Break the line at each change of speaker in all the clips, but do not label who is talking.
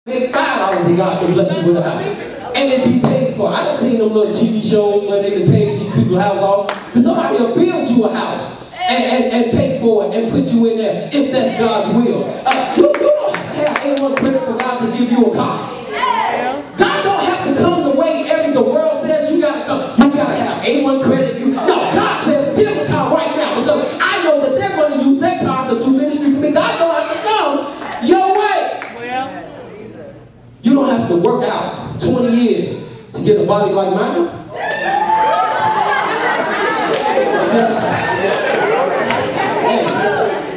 Make $5 and God can bless you with a house. And it be paid for. I done seen them little TV shows where they can pay these people's house off. But somebody will build you a house and pay for it and put you in there if that's God's will. You don't have anyone credit for God to give you a car. God don't have to come the way the world says you gotta come. You gotta have A1 credit. No, God says give a car right now because I know that they're going to use that car to do ministry for me. God don't have to come your way. You don't have to work out 20 years to get a body like mine.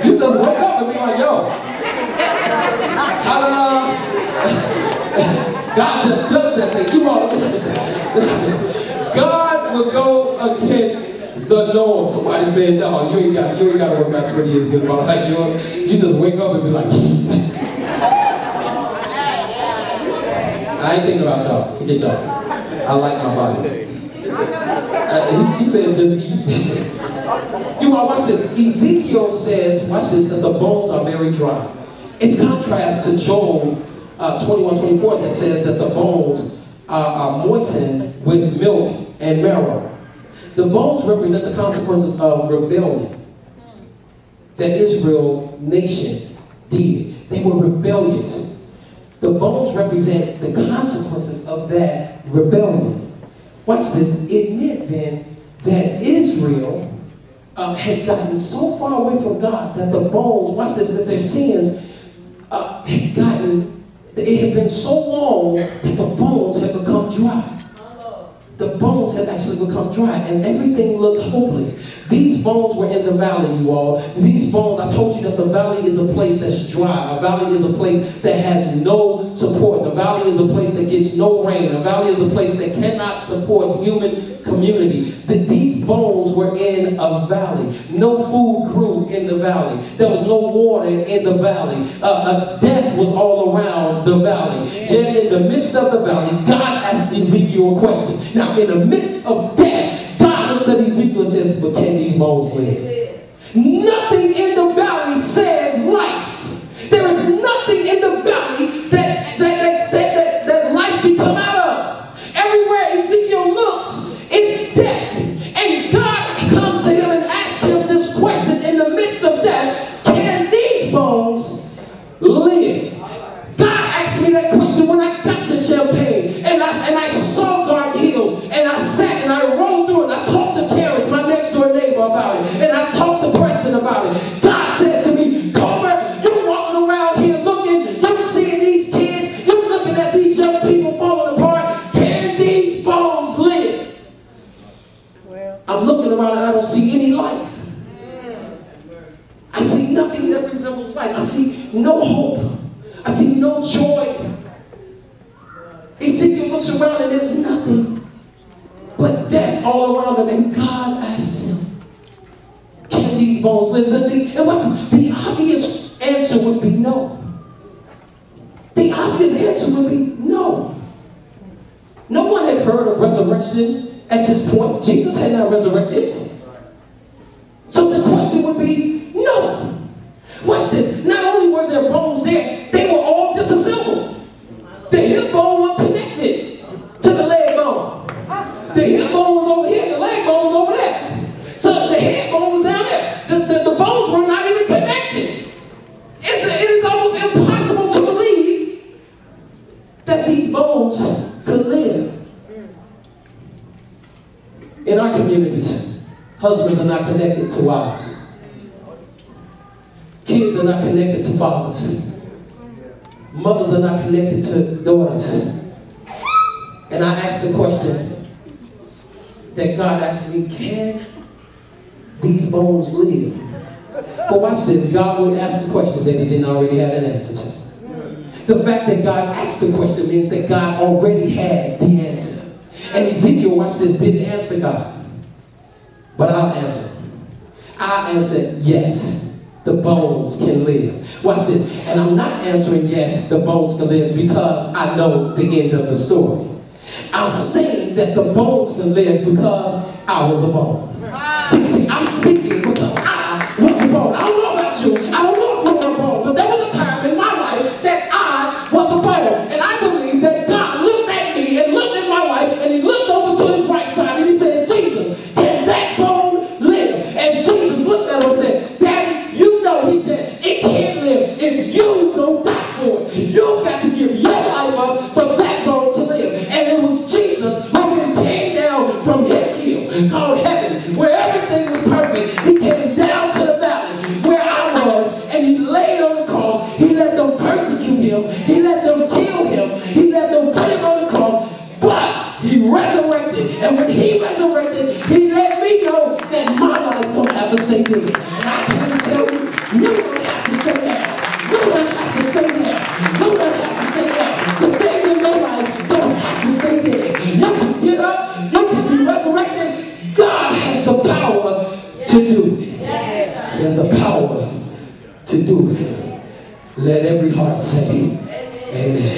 You just wake up and be like, yo, ta-da! God just does that thing. You all listen. God will go against the norm. Somebody said, no, you ain't got to work out 20 years to get a body like yours. You just wake up and be like, I ain't thinking about y'all. Forget y'all. I like my body. He said just eat. You all watch this. Ezekiel says, watch this, that the bones are very dry. It's contrast to Joel 21:24 that says that the bones are moistened with milk and marrow. The bones represent the consequences of rebellion that Israel nation did. They were rebellious. The bones represent the consequences of that rebellion. Watch this. It meant then that Israel had gotten so far away from God that the bones, watch this, that their sins had gotten, it had been so long that the bones had become dry. The bones had actually become dry and everything looked hopeless. These bones were in the valley, you all. These bones, I told you that the valley is a place that's dry. A valley is a place that has no support. The valley is a place that gets no rain. A valley is a place that cannot support human community. These bones were in a valley. No food grew in the valley. There was no water in the valley. Death was all around the valley. Yet in the midst of the valley, God asked Ezekiel a question. Now, in the midst of death, God looks at Ezekiel and says, but can these bones live? Nothing in the valley says life. There is nothing in the valley that life can come out of. Everywhere Ezekiel looks, it's death. And God comes to him and asks him this question in the midst of death, can these bones live? God asked me that question when I got to Champaign, and I saw Garden Hills, and I sat and I rolled through it. I talked to Terrence, my next door neighbor, about it, and I talked to Preston about it. God said to me, Comer, you're walking around here looking, you're seeing these kids, you're looking at these young people falling apart. Can these bones live? Well, I'm looking around and I don't see any life. I see nothing that resembles life. I see no hope. I see no joy. Ezekiel looks around and there's nothing but death all around him. And God asks him, can these bones live? And what's the obvious answer would be no. The obvious answer would be no. No one had heard of resurrection at this point. Jesus had not resurrected. So the question would be no. Watch this. Not only were there bones there, they were all disassembled. The hip bone was connected to the leg bone. The hip bone was over here, the leg bone was over there. So the head bone was down there. The bones were not even connected. It is almost impossible to believe that these bones could live. In our communities, husbands are not connected to wives. Kids are not connected to fathers. Mothers are not connected to daughters. And I asked the question that God asked me, can these bones live? But watch this, God wouldn't ask the question that he didn't already have an answer to. The fact that God asked the question means that God already had the answer. And Ezekiel, watch this, didn't answer God. But I'll answer. I answered yes. The bones can live. Watch this. And I'm not answering yes, the bones can live because I know the end of the story. I'm saying that the bones can live because I was a bone. See, I'm speaking because I was a bone. I don't know about you. I don't know if you're a bone, but there was a time in my life that I I was a bone. And I believe that God looked at me and looked at my life, and he looked over to his right side and he said, Jesus, can that bone live? And Jesus looked at him and said, Daddy, you know, he said, it can't live if you don't die for it. You've got to give your life up for that bone to live. And it was Jesus who came down from his hill called heaven, where everything was perfect. He came down to the valley where I was, and he laid on the cross. He let them persecute him. He let them kill him. He let them put him on the cross. But he resurrected. And when he resurrected, he let me know that my life don't have to stay there. And I can tell you, you don't have to stay there. You don't have to stay there. You don't have to stay there. The things in your life don't have to stay there. You can get up. You can be resurrected. God has the power to do it. He has the power to do it. Let every heart say, amen.